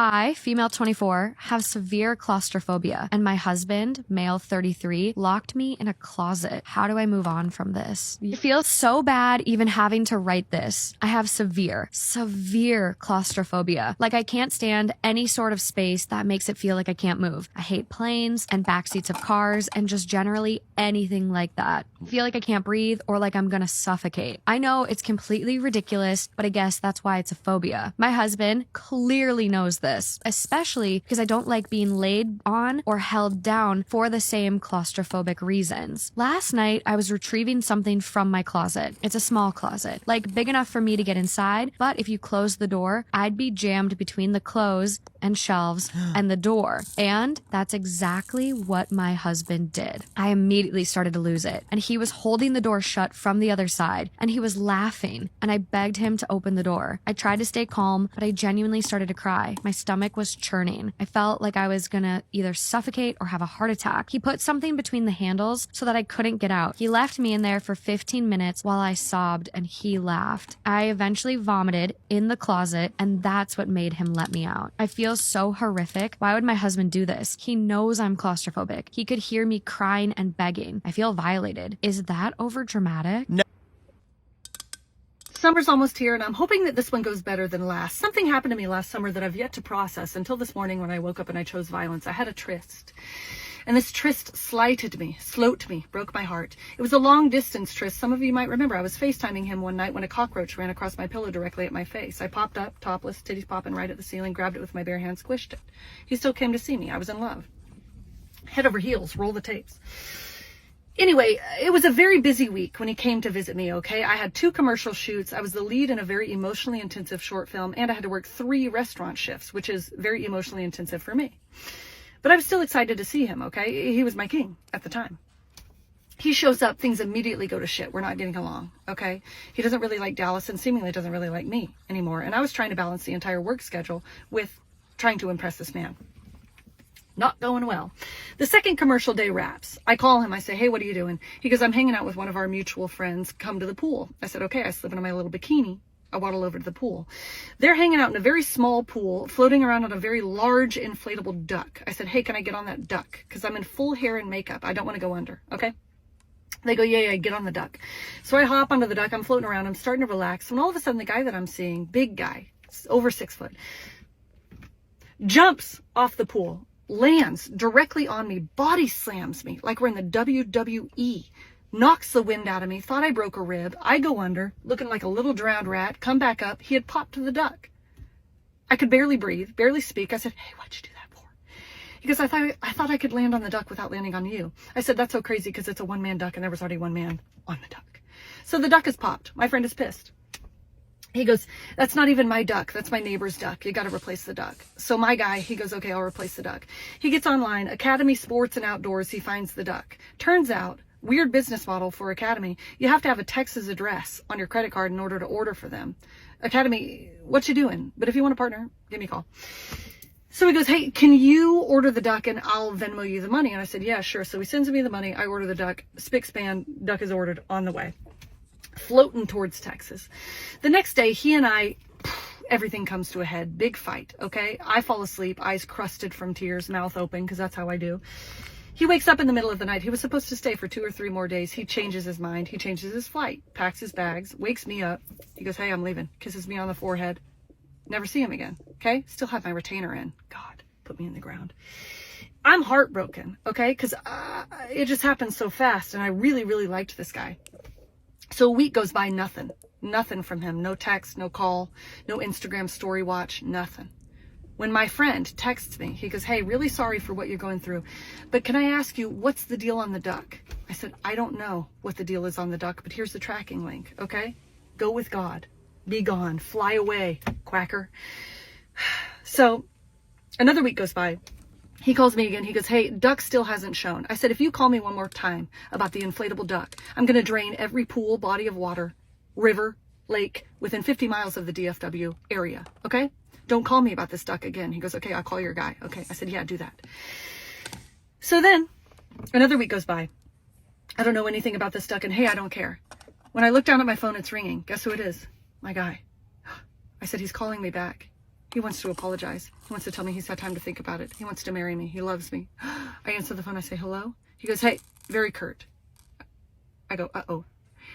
I, female 24, have severe claustrophobia, and my husband, male 33, locked me in a closet. How do I move on from this? It feels so bad even having to write this. I have severe claustrophobia. Like I can't stand any sort of space that makes it feel like I can't move. I hate planes and backseats of cars and just generally anything like that. I feel like I can't breathe or like I'm gonna suffocate. I know it's completely ridiculous, but I guess that's why it's a phobia. My husband clearly knows this, especially because I don't like being laid on or held down for the same claustrophobic reasons. Last night, I was retrieving something from my closet. It's a small closet, like big enough for me to get inside, but if you close the door, I'd be jammed between the clothes and shelves and the door. And that's exactly what my husband did. I immediately started to lose it, and he was holding the door shut from the other side, and he was laughing, and I begged him to open the door. I tried to stay calm, but I genuinely started to cry. My stomach was churning. I felt like I was gonna either suffocate or have a heart attack. He put something between the handles so that I couldn't get out. He left me in there for 15 minutes while I sobbed and he laughed. I eventually vomited in the closet, and that's what made him let me out. I feel so horrific. Why would my husband do this? He knows I'm claustrophobic. He could hear me crying and begging. I feel violated. Is that over dramatic? No. Summer's almost here, and I'm hoping that this one goes better than last. Something happened to me last summer that I've yet to process until this morning when I woke up and I chose violence. I had a tryst. And this tryst slighted me, sloat me, broke my heart. It was a long distance tryst. Some of you might remember I was FaceTiming him one night when a cockroach ran across my pillow directly at my face. I popped up, topless, titties popping right at the ceiling, grabbed it with my bare hand, squished it. He still came to see me. I was in love. Head over heels, roll the tapes. Anyway, it was a very busy week when he came to visit me, okay? I had 2 commercial shoots. I was the lead in a very emotionally intensive short film, and I had to work 3 restaurant shifts, which is very emotionally intensive for me. But I was still excited to see him, okay? He was my king at the time. He shows up, things immediately go to shit. We're not getting along, okay? He doesn't really like Dallas and seemingly doesn't really like me anymore. And I was trying to balance the entire work schedule with trying to impress this man. Not going well. The second commercial day wraps. I call him. I say, hey, what are you doing? He goes, I'm hanging out with one of our mutual friends. Come to the pool. I said, okay. I slip into my little bikini. I waddle over to the pool. They're hanging out in a very small pool, floating around on a very large inflatable duck. I said, hey, can I get on that duck? Because I'm in full hair and makeup. I don't want to go under. Okay. They go, yeah, get on the duck. So I hop onto the duck. I'm floating around. I'm starting to relax. When all of a sudden, the guy that I'm seeing, big guy, over 6 foot, jumps off the pool, lands directly on me, body slams me like we're in the WWE, knocks the wind out of me, thought I broke a rib. I go under, looking like a little drowned rat, come back up. He had popped to the duck. I could barely breathe, barely speak. I said, hey, what'd you do that for? He goes, I thought I could land on the duck without landing on you. I said, that's so crazy because it's a one-man duck and there was already one man on the duck. So the duck is popped. My friend is pissed. He goes, that's not even my duck. That's my neighbor's duck. You got to replace the duck. So my guy, he goes, okay, I'll replace the duck. He gets online, Academy Sports and Outdoors. He finds the duck. Turns out, weird business model for Academy. You have to have a Texas address on your credit card in order to order for them. Academy, what you doing? But if you want a partner, give me a call. So he goes, hey, can you order the duck and I'll Venmo you the money? And I said, yeah, sure. So he sends me the money. I order the duck. Spick span, duck is ordered, on the way. Floating towards Texas. The next day, he and I, everything comes to a head. Big fight, okay? I fall asleep, eyes crusted from tears, mouth open, because that's how I do. He wakes up in the middle of the night. He was supposed to stay for 2 or 3 more days. He changes his mind. He changes his flight, packs his bags, wakes me up. He goes, hey, I'm leaving. Kisses me on the forehead. Never see him again, okay? Still have my retainer in. God, put me in the ground. I'm heartbroken, okay? Because it just happened so fast, and I really, really liked this guy. So a week goes by, nothing from him. No text, no call, no Instagram story watch, nothing. When my friend texts me, he goes, hey, really sorry for what you're going through, but can I ask you, what's the deal on the duck? I said, I don't know what the deal is on the duck, but here's the tracking link, okay? Go with God. Be gone. Fly away, quacker. So another week goes by. He calls me again. He goes, hey, duck still hasn't shown. I said, if you call me one more time about the inflatable duck, I'm going to drain every pool, body of water, river, lake within 50 miles of the DFW area. Okay? Don't call me about this duck again. He goes, okay, I'll call your guy. Okay. I said, yeah, do that. So then another week goes by. I don't know anything about this duck, and hey, I don't care. When I look down at my phone, it's ringing. Guess who it is? My guy. I said, he's calling me back. He wants to apologize. He wants to tell me he's had time to think about it. He wants to marry me. He loves me. I answer the phone. I say, hello? He goes, hey, very curt. I go, uh-oh.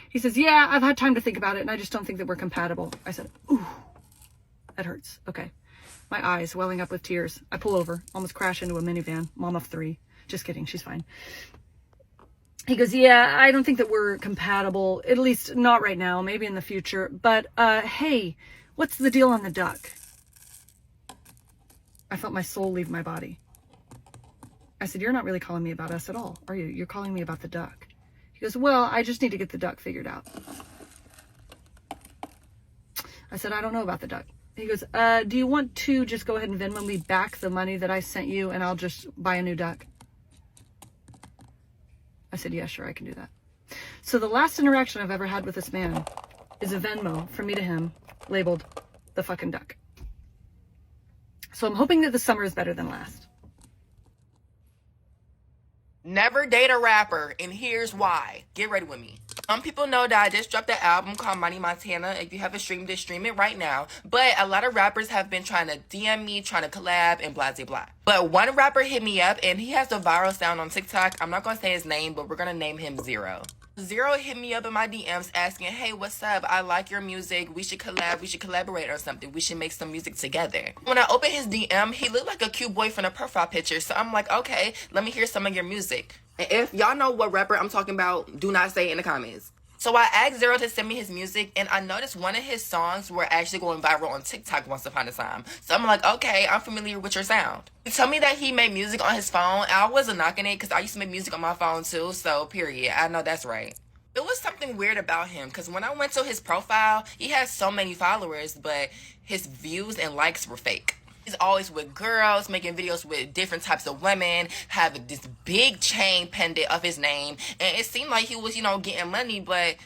He says, yeah, I've had time to think about it, and I just don't think that we're compatible. I said, ooh, that hurts. Okay. My eyes welling up with tears. I pull over, almost crash into a minivan. Mom of 3. Just kidding. She's fine. He goes, yeah, I don't think that we're compatible, at least not right now, maybe in the future. But, hey, what's the deal on the duck? I felt my soul leave my body. I said, you're not really calling me about us at all, are you? You're calling me about the duck. He goes, well, I just need to get the duck figured out. I said, I don't know about the duck. He goes, do you want to just go ahead and Venmo me back the money that I sent you and I'll just buy a new duck? I said, yeah, sure, I can do that. So the last interaction I've ever had with this man is a Venmo from me to him labeled the fucking duck. So I'm hoping that the summer is better than last. Never date a rapper, and here's why. Get ready with me. Some people know that I just dropped an album called Money Montana. If you haven't streamed it, stream it right now. But a lot of rappers have been trying to DM me, trying to collab, and blah, blah, blah. But one rapper hit me up, and he has a viral sound on TikTok. I'm not going to say his name, but we're going to name him Zero. Zero hit me up in my DMs asking, hey, what's up? I like your music. We should collab. We should collaborate on something. We should make some music together. When I opened his DM, he looked like a cute boy from a profile picture. So I'm like, okay, let me hear some of your music. And if y'all know what rapper I'm talking about, do not say it in the comments. So I asked Zero to send me his music, and I noticed one of his songs were actually going viral on TikTok once upon a time. So I'm like, okay, I'm familiar with your sound. He told me that he made music on his phone. I wasn't knocking it because I used to make music on my phone too, so period. I know that's right. It was something weird about him because when I went to his profile, he has so many followers, but his views and likes were fake. He's always with girls, making videos with different types of women, having this big chain pendant of his name. And it seemed like he was, getting money, but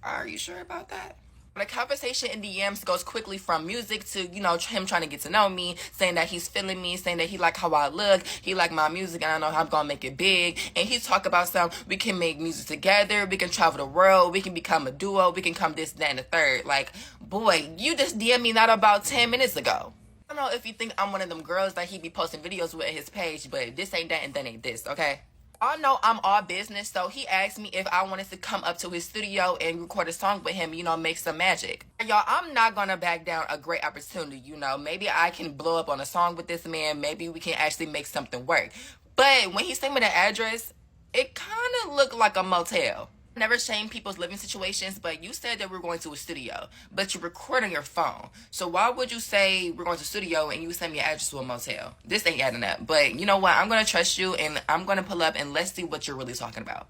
are you sure about that? The conversation in DMs goes quickly from music to, him trying to get to know me, saying that he's feeling me, saying that he like how I look, he like my music, and I know how I'm gonna make it big. And he talk about we can make music together, we can travel the world, we can become a duo, we can come this, that, and the third. Like, boy, you just DM'd me not about 10 minutes ago. I don't know if you think I'm one of them girls that he be posting videos with his page, but this ain't that and that ain't this, okay? I know I'm all business, so he asked me if I wanted to come up to his studio and record a song with him, make some magic. Y'all, I'm not gonna back down a great opportunity, maybe I can blow up on a song with this man, maybe we can actually make something work. But when he sent me the address, it kind of looked like a motel. Never shame people's living situations, but you said that we're going to a studio, but you're recording your phone. So why would you say we're going to a studio and you send me an address to a motel? This ain't adding up. But you know what? I'm going to trust you and I'm going to pull up and let's see what you're really talking about.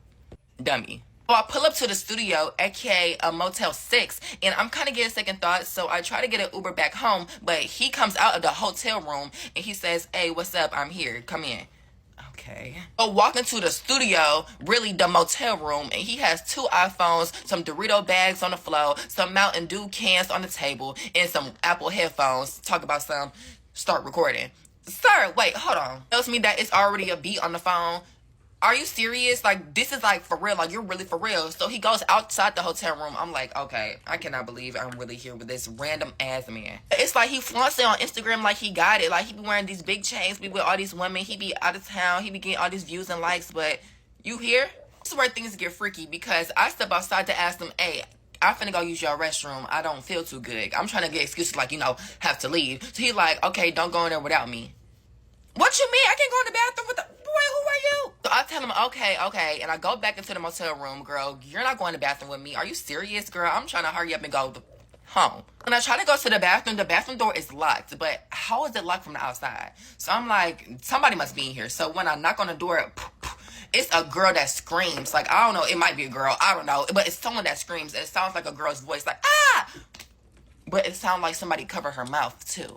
Dummy. So I pull up to the studio, aka a Motel 6, and I'm kind of getting second thoughts, so I try to get an Uber back home, but he comes out of the hotel room and he says, hey, what's up? I'm here. Come in. Okay. So walk into the studio, really the motel room, and he has 2 iPhones, some Dorito bags on the floor, some Mountain Dew cans on the table, and some Apple headphones. Talk about start recording. Sir, wait, hold on. Tells me that it's already a beat on the phone. Are you serious? Like, this is like for real. Like, you're really for real. So he goes outside the hotel room. I'm like, okay, I cannot believe I'm really here with this random ass man. It's like he flaunts it on Instagram like he got it. Like, he be wearing these big chains, be with all these women. He be out of town. He be getting all these views and likes. But you here? This is where things get freaky because I step outside to ask him, hey, I'm finna go use your restroom. I don't feel too good. I'm trying to get excuses like, have to leave. So he like, okay, don't go in there without me. What you mean? I can't go in the bathroom with the... Boy, who are you? So I tell him, okay. And I go back into the motel room. Girl, you're not going to the bathroom with me. Are you serious, girl? I'm trying to hurry up and go home. When I try to go to the bathroom door is locked. But how is it locked from the outside? So I'm like, somebody must be in here. So when I knock on the door, it's a girl that screams. Like, I don't know. It might be a girl. I don't know. But it's someone that screams. And it sounds like a girl's voice. Like, ah! But it sounds like somebody covered her mouth, too.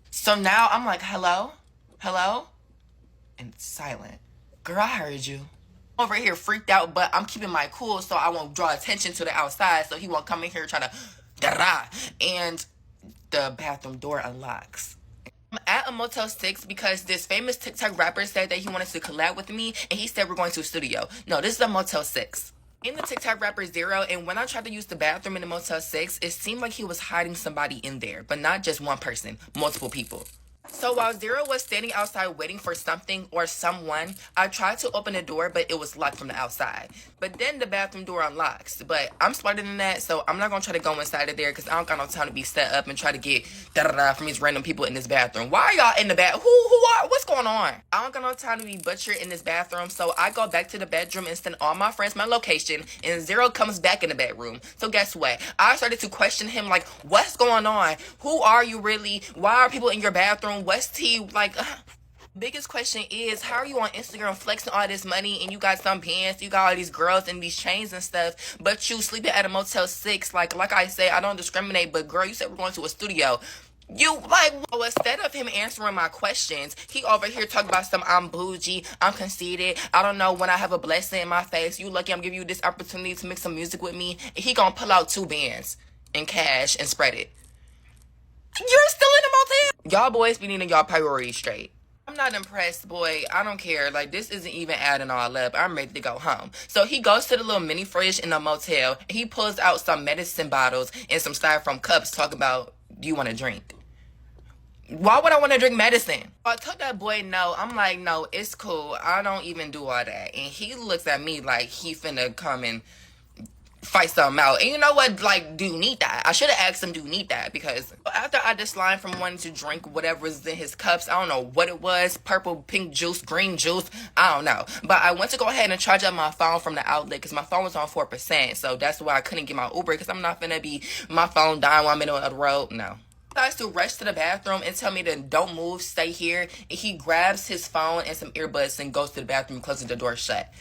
So now I'm like, hello? And it's silent. Girl, I heard you. Over here freaked out, but I'm keeping my cool so I won't draw attention to the outside so he won't come in here trying to da-da. And the bathroom door unlocks. I'm at a Motel 6 because this famous TikTok rapper said that he wanted to collab with me and he said we're going to a studio. No, this is a Motel 6. In the TikTok rapper Zero, and when I tried to use the bathroom in the Motel 6, it seemed like he was hiding somebody in there, but not just one person, multiple people. So while Zero was standing outside waiting for something or someone, I tried to open the door, but it was locked from the outside. But then the bathroom door unlocks. But I'm smarter than that, so I'm not going to try to go inside of there because I don't got no time to be set up and try to get da-da-da from these random people in this bathroom. Why are y'all in the bath? Who are? What's going on? I don't got no time to be butchered in this bathroom, so I go back to the bedroom and send all my friends my location, and Zero comes back in the bedroom. So guess what? I started to question him like, what's going on? Who are you really? Why are people in your bathroom? What's tea? Like, biggest question is, how are you on Instagram flexing all this money and you got some pants, you got all these girls and these chains and stuff, but you sleeping at a Motel 6? Like I say, I don't discriminate, but girl, you said we're going to a studio. You, like, well, instead of him answering my questions, he over here talking about some, I'm bougie, I'm conceited, I don't know when I have a blessing in my face, you lucky I'm giving you this opportunity to make some music with me. And he gonna pull out 2 bands in cash and spread it. You're still in the motel? Y'all boys be needing y'all priorities straight. I'm not impressed, boy. I don't care. Like, this isn't even adding all up. I'm ready to go home. So he goes to the little mini fridge in the motel. And he pulls out some medicine bottles and some styrofoam cups talking about, do you want to drink? Why would I want to drink medicine? I told that boy no. I'm like, no, it's cool. I don't even do all that. And he looks at me like he finna come and fight something out. And you know what? Like, do you need that? I should have asked him, do you need that? Because after I declined from wanting to drink whatever's in his cups, I don't know what it was, purple, pink juice, green juice, I don't know. But I went to go ahead and charge up my phone from the outlet because my phone was on 4%. So that's why I couldn't get my Uber, because I'm not finna be my phone dying while I'm in the middle of the road. No. He tries to rush to the bathroom and tell me to don't move, stay here. And he grabs his phone and some earbuds and goes to the bathroom, closing the door shut.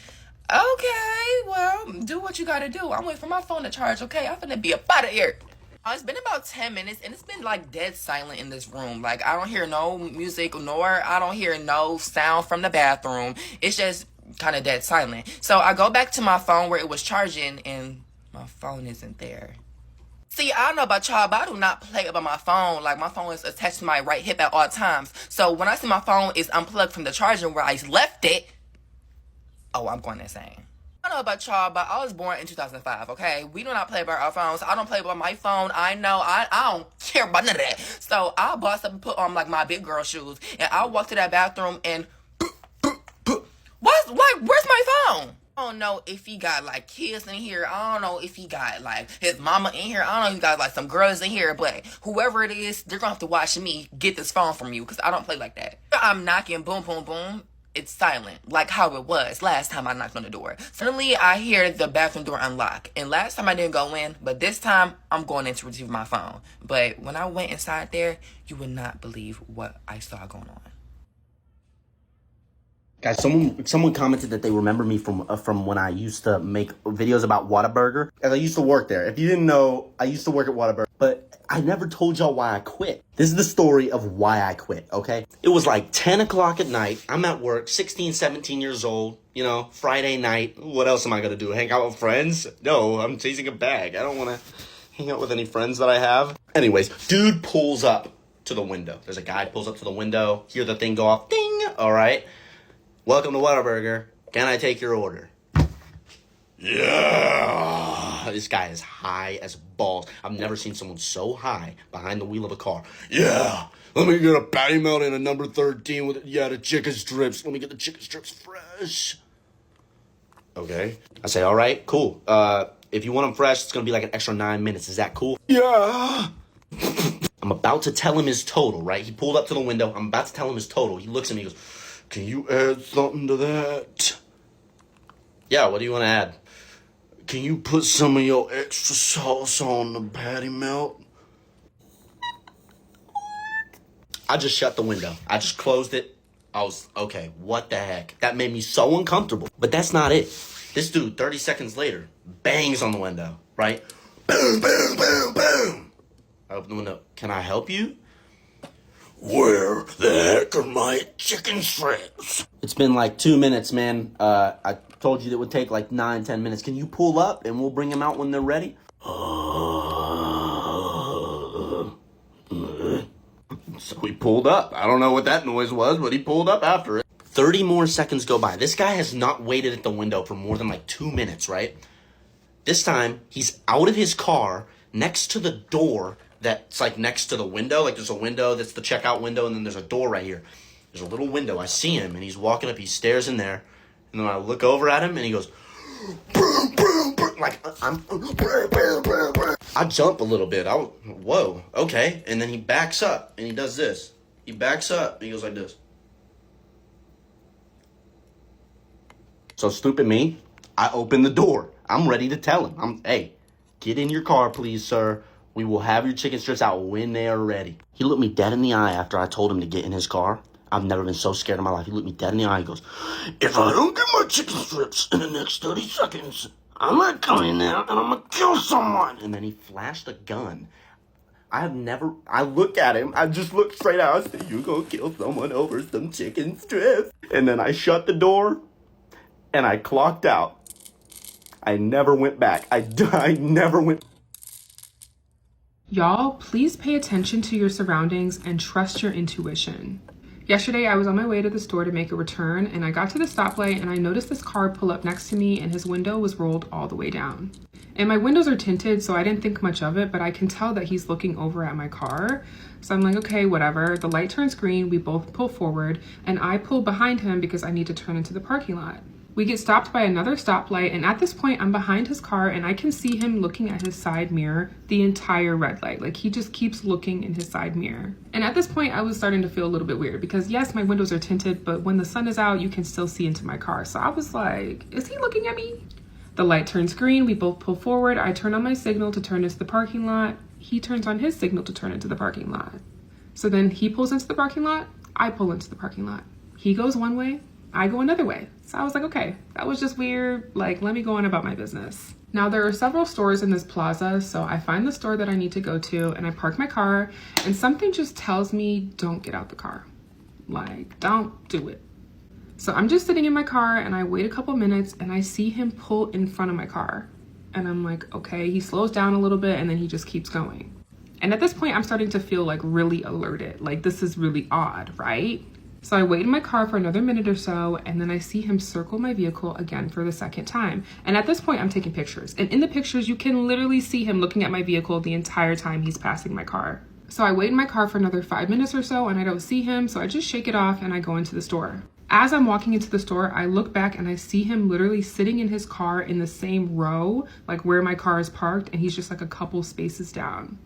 Okay, well, do what you gotta do. I'm waiting for my phone to charge, okay? I'm finna be up out of here. It's been about 10 minutes, and it's been, like, dead silent in this room. Like, I don't hear no music, nor I don't hear no sound from the bathroom. It's just kind of dead silent. So I go back to my phone where it was charging, and my phone isn't there. See, I don't know about y'all, but I do not play about my phone. Like, my phone is attached to my right hip at all times. So when I see my phone is unplugged from the charger where I left it, oh, I'm going insane. I don't know about y'all, but I was born in 2005, okay? We do not play about our phones. I don't play about my phone. I know. I don't care about none of that. So I bossed up and put on, like, my big girl shoes. And I walked to that bathroom and... where's my phone? I don't know if he got, like, kids in here. I don't know if he got, like, his mama in here. I don't know if he got, like, some girls in here. But whoever it is, they're going to have to watch me get this phone from you, because I don't play like that. I'm knocking, boom, boom, boom. It's silent, like how it was last time I knocked on the door. Suddenly, I hear the bathroom door unlock. And last time I didn't go in, but this time, I'm going in to retrieve my phone. But when I went inside there, you would not believe what I saw going on. Guys, someone commented that they remember me from when I used to make videos about Whataburger. As I used to work there. If you didn't know, I used to work at Whataburger. But I never told y'all why I quit. This is the story of why I quit, okay? It was like 10 o'clock at night. I'm at work, 16, 17 years old. You know, Friday night. What else am I going to do? Hang out with friends? No, I'm chasing a bag. I don't want to hang out with any friends that I have. Anyways, dude pulls up to the window. There's a guy pulls up to the window. Hear the thing go off. Ding! All right. Welcome to Whataburger. Can I take your order? Yeah. This guy is high as balls. I've never seen someone so high behind the wheel of a car. Yeah. Let me get a patty melt and a number 13 with, the chicken strips. Let me get the chicken strips fresh. Okay. I say, all right, cool. If you want them fresh, it's going to be like an extra 9 minutes. Is that cool? Yeah. I'm about to tell him his total, right? He pulled up to the window. I'm about to tell him his total. He looks at me and goes, can you add something to that? Yeah, what do you want to add? Can you put some of your extra sauce on the patty melt? I just shut the window. I just closed it. I was, okay, what the heck? That made me so uncomfortable. But that's not it. This dude, 30 seconds later, bangs on the window, right? Boom, boom, boom, boom. I open the window. Can I help you? Where the heck are my chicken strips? It's been like 2 minutes, man. I told you that it would take like 9-10 minutes. Can you pull up and we'll bring them out when they're ready? So he pulled up. I don't know what that noise was, but he pulled up after it. 30 more seconds go by. This guy has not waited at the window for more than like 2 minutes, right? This time, he's out of his car next to the door that's like next to the window. Like there's a window that's the checkout window, and then there's a door right here. There's a little window. I see him, and he's walking up. He stares in there, and then I look over at him, and he goes, like I jump a little bit. Whoa, okay. And then he backs up, and he does this. He backs up, and he goes like this. So stupid me, I open the door. I'm ready to tell him. Hey, get in your car, please, sir. We will have your chicken strips out when they are ready. He looked me dead in the eye after I told him to get in his car. I've never been so scared in my life. He looked me dead in the eye. He goes, if I don't get my chicken strips in the next 30 seconds, I'm not coming in there and I'm going to kill someone. And then he flashed a gun. I look at him. I just look straight out. I said, you going to kill someone over some chicken strips? And then I shut the door and I clocked out. I never went back. I never went. Y'all, please pay attention to your surroundings and trust your intuition. Yesterday, I was on my way to the store to make a return, and I got to the stoplight and I noticed this car pull up next to me and his window was rolled all the way down. And my windows are tinted, so I didn't think much of it, but I can tell that he's looking over at my car. So I'm like, okay, whatever. The light turns green, we both pull forward, and I pull behind him because I need to turn into the parking lot. We get stopped by another stoplight, and at this point, I'm behind his car, and I can see him looking at his side mirror the entire red light. Like, he just keeps looking in his side mirror. And at this point, I was starting to feel a little bit weird because, yes, my windows are tinted, but when the sun is out, you can still see into my car. So I was like, is he looking at me? The light turns green, we both pull forward. I turn on my signal to turn into the parking lot. He turns on his signal to turn into the parking lot. So then he pulls into the parking lot, I pull into the parking lot. He goes one way, I go another way. So I was like, okay, that was just weird. Like, let me go on about my business. Now there are several stores in this plaza, so I find the store that I need to go to and I park my car, and something just tells me, don't get out the car. Like, don't do it. So I'm just sitting in my car and I wait a couple minutes and I see him pull in front of my car. And I'm like, okay, he slows down a little bit and then he just keeps going. And at this point, I'm starting to feel like really alerted. Like, this is really odd, right? So I wait in my car for another minute or so, and then I see him circle my vehicle again for the second time. And at this point, I'm taking pictures. And in the pictures, you can literally see him looking at my vehicle the entire time he's passing my car. So I wait in my car for another 5 minutes or so, and I don't see him, so I just shake it off and I go into the store. As I'm walking into the store, I look back and I see him literally sitting in his car in the same row, like where my car is parked, and he's just like a couple spaces down.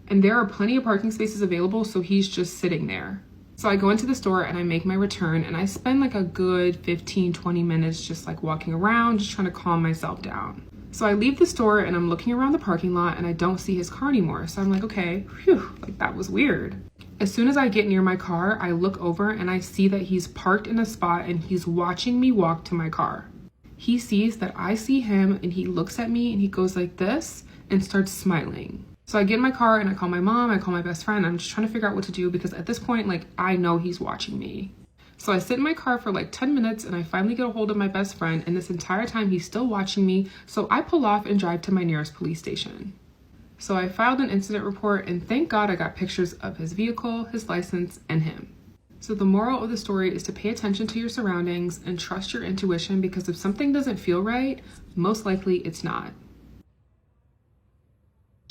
And there are plenty of parking spaces available, so he's just sitting there. So I go into the store and I make my return, and I spend like a good 15-20 minutes just like walking around, just trying to calm myself down. So I leave the store and I'm looking around the parking lot and I don't see his car anymore. So I'm like, okay, phew, like that was weird. As soon as I get near my car, I look over and I see that he's parked in a spot and he's watching me walk to my car. He sees that I see him and he looks at me and he goes like this and starts smiling. So I get in my car and I call my mom, I call my best friend. I'm just trying to figure out what to do because at this point, like, I know he's watching me. So I sit in my car for like 10 minutes and I finally get a hold of my best friend, and this entire time he's still watching me. So I pull off and drive to my nearest police station. So I filed an incident report, and thank God I got pictures of his vehicle, his license, and him. So the moral of the story is to pay attention to your surroundings and trust your intuition, because if something doesn't feel right, most likely it's not.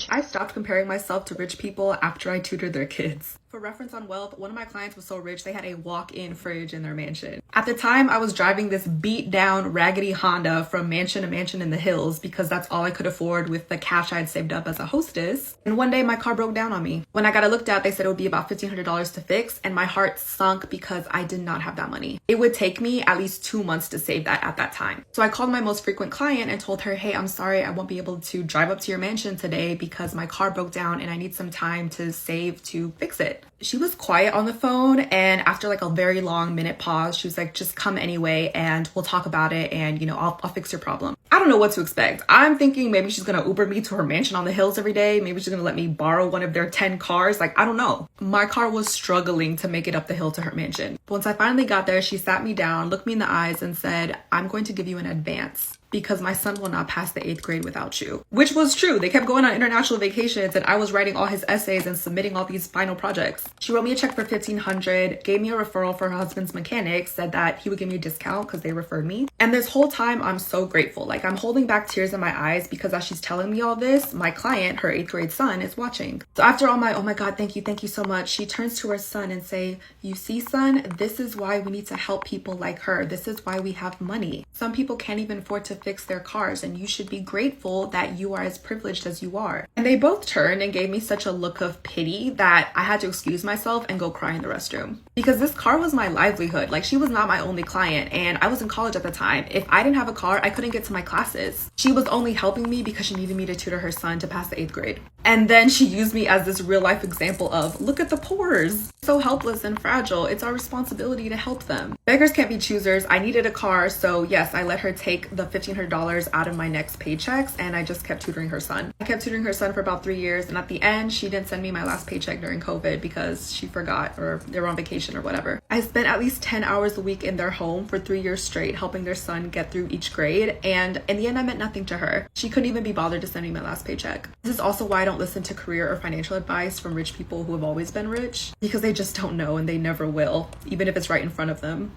I stopped comparing myself to rich people after I tutored their kids. For reference on wealth, one of my clients was so rich they had a walk-in fridge in their mansion. At the time, I was driving this beat-down, raggedy Honda from mansion to mansion in the hills because that's all I could afford with the cash I had saved up as a hostess. And one day, my car broke down on me. When I got it looked at, they said it would be about $1,500 to fix, and my heart sunk because I did not have that money. It would take me at least 2 months to save that at that time. So I called my most frequent client and told her, hey, I'm sorry, I won't be able to drive up to your mansion today because my car broke down and I need some time to save to fix it. She was quiet on the phone, and after like a very long minute pause, she was like, just come anyway and we'll talk about it, and you know, I'll fix your problem. I don't know what to expect. I'm thinking maybe she's gonna Uber me to her mansion on the hills every day. Maybe she's gonna let me borrow one of their 10 cars. Like, I don't know. My car was struggling to make it up the hill to her mansion. Once I finally got there, she sat me down, looked me in the eyes and said, I'm going to give you an advance. because my son will not pass the 8th grade without you. Which was true. They kept going on international vacations and I was writing all his essays and submitting all these final projects. She wrote me a check for $1,500, gave me a referral for her husband's mechanic, said that he would give me a discount because they referred me. And this whole time I'm so grateful. Like, I'm holding back tears in my eyes because as she's telling me all this, my client, her 8th grade son, is watching. So after all my, oh my God, thank you so much, she turns to her son and say, you see, son, this is why we need to help people like her. This is why we have money. Some people can't even afford to fix their cars, and you should be grateful that you are as privileged as you are. And they both turned and gave me such a look of pity that I had to excuse myself and go cry in the restroom. Because this car was my livelihood. Like, she was not my only client, and I was in college at the time. If I didn't have a car, I couldn't get to my classes. She was only helping me because she needed me to tutor her son to pass the 8th grade. And then she used me as this real life example of, look at the poors. So helpless and fragile. It's our responsibility to help them. Beggars can't be choosers. I needed a car, so yes, I let her take the $1,500 out of my next paychecks, and I just kept tutoring her son. I kept tutoring her son for about 3 years, and at the end, she didn't send me my last paycheck during COVID because she forgot or they were on vacation or whatever. I spent at least 10 hours a week in their home for 3 years straight, helping their son get through each grade, and in the end, I meant nothing to her. She couldn't even be bothered to send me my last paycheck. This is also why I don't listen to career or financial advice from rich people who have always been rich, because they just don't know and they never will, even if it's right in front of them.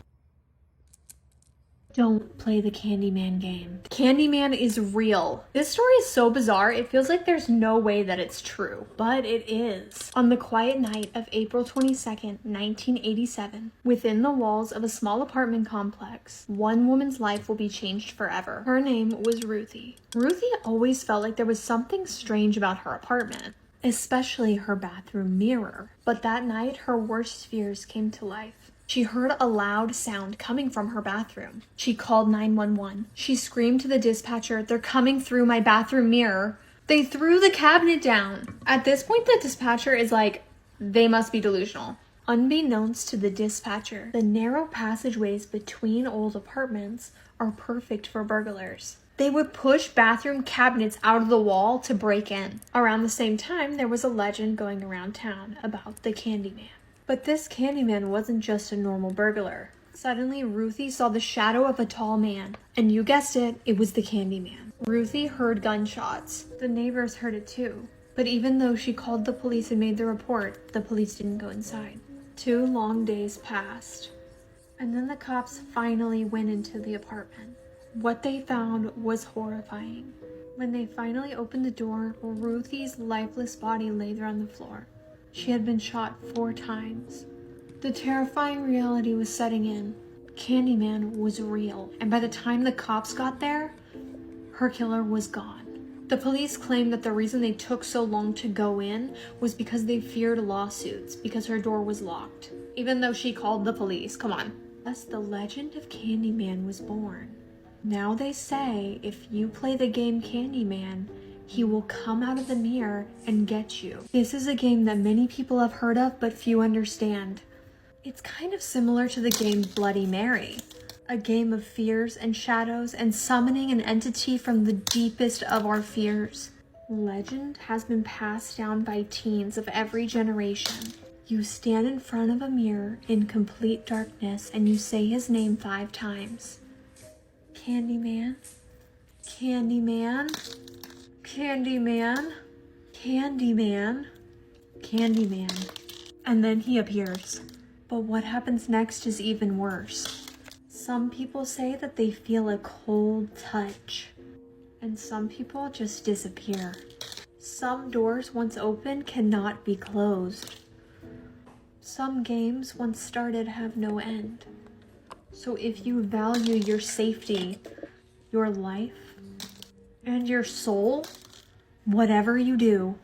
Don't play the Candyman game. Candyman is real. This story is so bizarre, it feels like there's no way that it's true, but it is. On the quiet night of April 22nd, 1987, within the walls of a small apartment complex, one woman's life will be changed forever. Her name was Ruthie. Ruthie always felt like there was something strange about her apartment, especially her bathroom mirror. But that night, her worst fears came to life. She heard a loud sound coming from her bathroom. She called 911. She screamed to the dispatcher, "They're coming through my bathroom mirror." They threw the cabinet down. At this point, the dispatcher is like, they must be delusional. Unbeknownst to the dispatcher, the narrow passageways between old apartments are perfect for burglars. They would push bathroom cabinets out of the wall to break in. Around the same time, there was a legend going around town about the Candyman. But this Candyman wasn't just a normal burglar. Suddenly, Ruthie saw the shadow of a tall man. And you guessed it, it was the Candyman. Ruthie heard gunshots. The neighbors heard it too. But even though she called the police and made the report, the police didn't go inside. 2 long days passed. And then the cops finally went into the apartment. What they found was horrifying. When they finally opened the door, Ruthie's lifeless body lay there on the floor. She had been shot 4 times. The terrifying reality was setting in. Candyman was real, and by the time the cops got there, her killer was gone. The police claimed that the reason they took so long to go in was because they feared lawsuits because her door was locked. Even though she called the police, come on. Thus, the legend of Candyman was born. Now they say if you play the game Candyman, he will come out of the mirror and get you. This is a game that many people have heard of, but few understand. It's kind of similar to the game Bloody Mary, a game of fears and shadows and summoning an entity from the deepest of our fears. Legend has been passed down by teens of every generation. You stand in front of a mirror in complete darkness and you say his name 5 times. Candyman, Candyman, Candyman, Candyman, Candyman. And then he appears. But what happens next is even worse. Some people say that they feel a cold touch. And some people just disappear. Some doors once open cannot be closed. Some games once started have no end. So if you value your safety, your life, and your soul, whatever you do.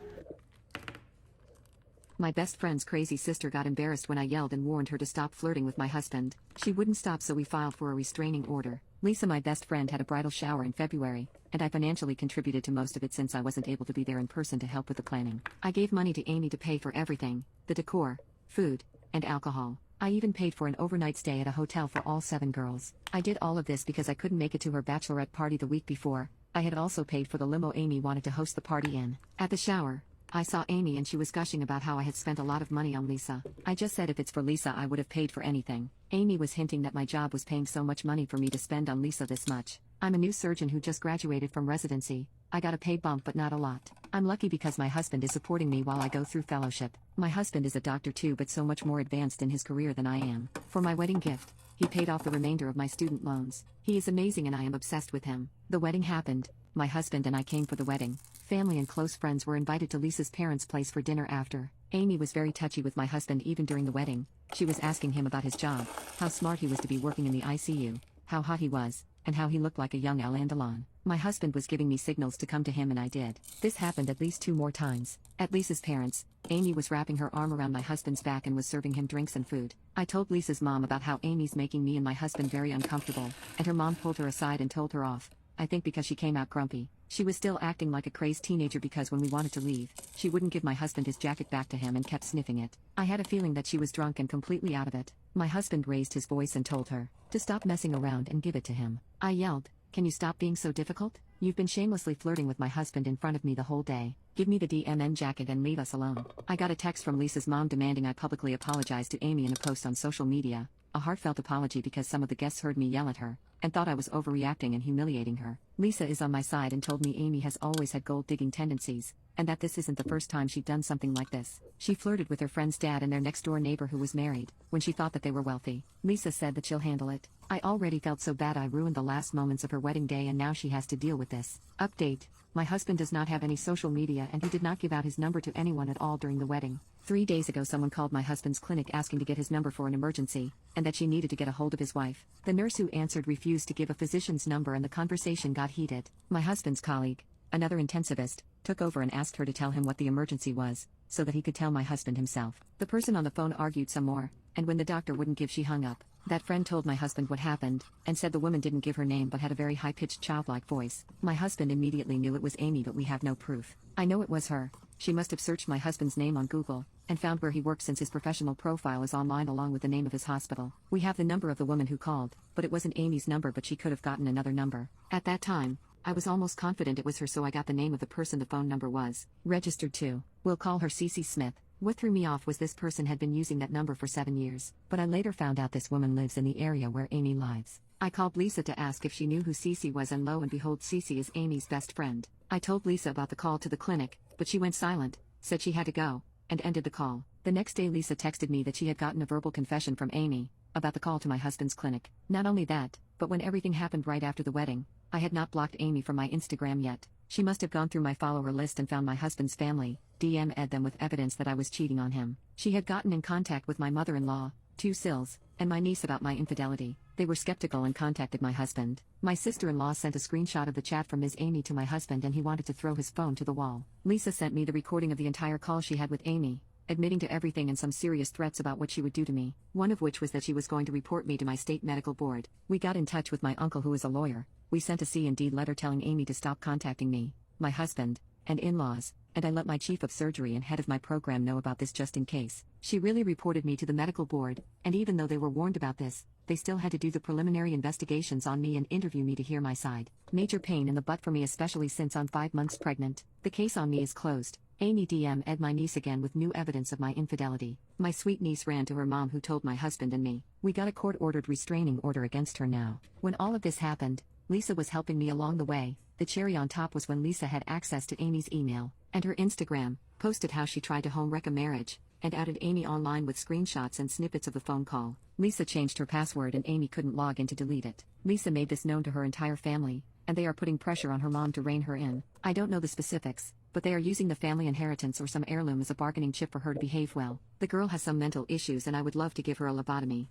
My best friend's crazy sister got embarrassed when I yelled and warned her to stop flirting with my husband. She wouldn't stop, so we filed for a restraining order. Lisa, my best friend, had a bridal shower in February, and I financially contributed to most of it since I wasn't able to be there in person to help with the planning. I gave money to Amy to pay for everything, the decor, food, and alcohol. I even paid for an overnight stay at a hotel for all 7 girls. I did all of this because I couldn't make it to her bachelorette party the week before. I had also paid for the limo Amy wanted to host the party in. At the shower, I saw Amy and she was gushing about how I had spent a lot of money on Lisa. I just said if it's for Lisa I would have paid for anything. Amy was hinting that my job was paying so much money for me to spend on Lisa this much. I'm a new surgeon who just graduated from residency. I got a pay bump but not a lot. I'm lucky because my husband is supporting me while I go through fellowship. My husband is a doctor too but so much more advanced in his career than I am. For my wedding gift, he paid off the remainder of my student loans. He is amazing and I am obsessed with him. The wedding happened. My husband and I came for the wedding. Family and close friends were invited to Lisa's parents' place for dinner after. Amy was very touchy with my husband even during the wedding. She was asking him about his job, how smart he was to be working in the ICU, how hot he was, and how he looked like a young Alain Delon. My husband was giving me signals to come to him and I did. This happened at least 2 more times. At Lisa's parents, Amy was wrapping her arm around my husband's back and was serving him drinks and food. I told Lisa's mom about how Amy's making me and my husband very uncomfortable, and her mom pulled her aside and told her off. I think because she came out grumpy. She was still acting like a crazed teenager because when we wanted to leave, she wouldn't give my husband his jacket back to him and kept sniffing it. I had a feeling that she was drunk and completely out of it. My husband raised his voice and told her to stop messing around and give it to him. I yelled, "Can you stop being so difficult? You've been shamelessly flirting with my husband in front of me the whole day. Give me the DMN jacket and leave us alone." I got a text from Lisa's mom demanding I publicly apologize to Amy in a post on social media. A heartfelt apology because some of the guests heard me yell at her and thought I was overreacting and humiliating her. Lisa is on my side and told me Amy has always had gold-digging tendencies, and that this isn't the first time she'd done something like this. She flirted with her friend's dad and their next-door neighbor who was married, when she thought that they were wealthy. Lisa said that she'll handle it. I already felt so bad I ruined the last moments of her wedding day and now she has to deal with this. Update: my husband does not have any social media and he did not give out his number to anyone at all during the wedding. 3 days ago someone called my husband's clinic asking to get his number for an emergency, and that she needed to get a hold of his wife. The nurse who answered refused to give a physician's number and the conversation got heated. My husband's colleague, another intensivist, took over and asked her to tell him what the emergency was, so that he could tell my husband himself. The person on the phone argued some more, and when the doctor wouldn't give she hung up. That friend told my husband what happened, and said the woman didn't give her name but had a very high-pitched childlike voice. My husband immediately knew it was Amy but we have no proof. I know it was her. She must have searched my husband's name on Google, and found where he works since his professional profile is online along with the name of his hospital. We have the number of the woman who called, but it wasn't Amy's number but she could have gotten another number. At that time, I was almost confident it was her so I got the name of the person the phone number was registered to. We'll call her Cece Smith. What threw me off was this person had been using that number for 7 years, but I later found out this woman lives in the area where Amy lives. I called Lisa to ask if she knew who Cece was and lo and behold Cece is Amy's best friend. I told Lisa about the call to the clinic, but she went silent, said she had to go, and ended the call. The next day Lisa texted me that she had gotten a verbal confession from Amy about the call to my husband's clinic. Not only that, but when everything happened right after the wedding, I had not blocked Amy from my Instagram yet. She must have gone through my follower list and found my husband's family, DM'd them with evidence that I was cheating on him. She had gotten in contact with my mother-in-law, 2 Sills, and my niece about my infidelity. They were skeptical and contacted my husband. My sister-in-law sent a screenshot of the chat from Ms. Amy to my husband and he wanted to throw his phone to the wall. Lisa sent me the recording of the entire call she had with Amy, admitting to everything and some serious threats about what she would do to me, one of which was that she was going to report me to my state medical board. We got in touch with my uncle who is a lawyer. We sent a C&D letter telling Amy to stop contacting me, my husband, and in-laws, and I let my chief of surgery and head of my program know about this just in case. She really reported me to the medical board, and even though they were warned about this, they still had to do the preliminary investigations on me and interview me to hear my side. Major pain in the butt for me especially since I'm 5 months pregnant. The case on me is closed. Amy DM'd my niece again with new evidence of my infidelity. My sweet niece ran to her mom who told my husband and me. We got a court-ordered restraining order against her now. When all of this happened, Lisa was helping me along the way. The cherry on top was when Lisa had access to Amy's email and her Instagram, posted how she tried to home wreck a marriage, and outed Amy online with screenshots and snippets of the phone call. Lisa changed her password and Amy couldn't log in to delete it. Lisa made this known to her entire family, and they are putting pressure on her mom to rein her in. I don't know the specifics, but they are using the family inheritance or some heirloom as a bargaining chip for her to behave well. The girl has some mental issues and I would love to give her a lobotomy.